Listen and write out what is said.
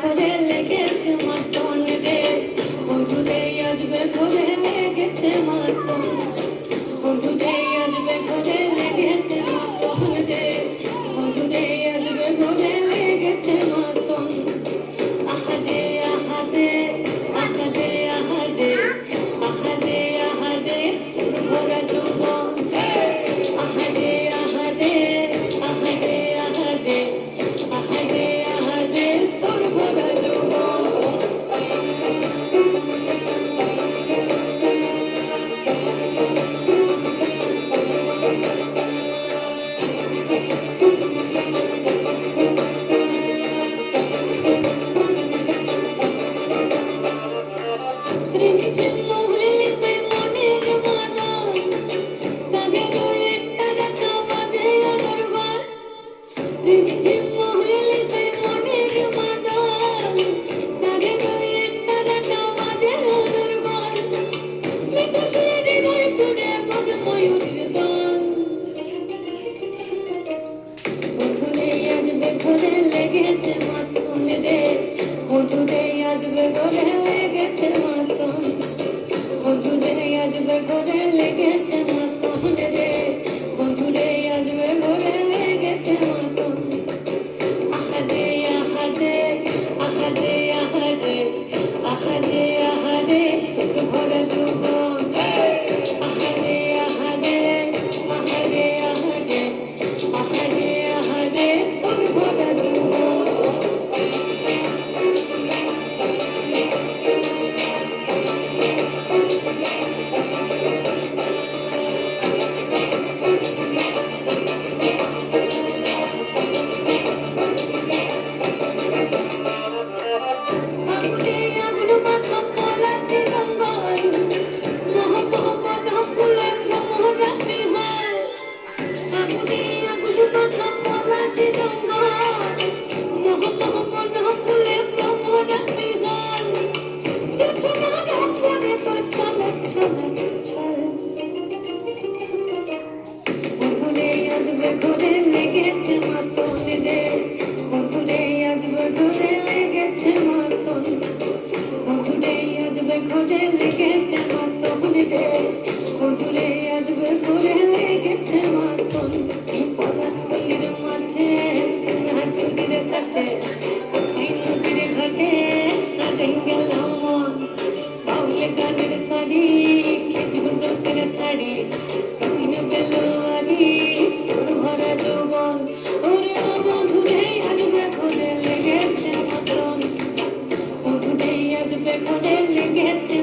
ঘরে লেগেছে মাতন রে, বন্ধুরে আসবে ঘরে লেগেছে মাতন, বন্ধুরে আসবে ঘরে লেগেছে মাতন রে, বন্ধুরে আসবে ঘরে লেগেছে মাতন। আহারে আহারে আহারে আহারে আহারে আহারে ভরা যৌবন, আহারে আহারে আহারে আহারে আহারে আহারে তোর ভরা যৌবন। ঘরে লেগেছে মাতন রে, বন্ধুরে আসবে ঘরে লেগেছে মাতন, বন্ধুরে আসবে ঘরে লেগেছে মাতন রে, বন্ধুরে আসবে ঘরে লেগেছে মাতন। আহারে আহারে আহারে আহারে আহারে আহারে তোর ভরা যৌবন, আহারে আহারে আহারে আহারে আহারে আহারে তোর ভরা যৌবন। বন্ধুরে আসবে ঘরে লেগেছে মাতন রে, বন্ধুরে আসবে ঘরে লেগেছে মাতন, বন্ধুরে আসবে ঘরে লেগেছে মাতন রে, বন্ধুরে আসবে ঘরে লেগেছে মাতন। পলাশতলির মাঠে নাচুরির কাটে, নদীর ঘাটে নাচে গেলাম মন, বাউলে গানের শাড়ি খেজুর রসের থাড়ি, দিন বেলোয়ারি তোর ভরা যৌবন। ওরে ও বন্ধুরে আসবে ঘরে লেগেছে মাতন, বন্ধুরে আসবে ঘরে লেগেছে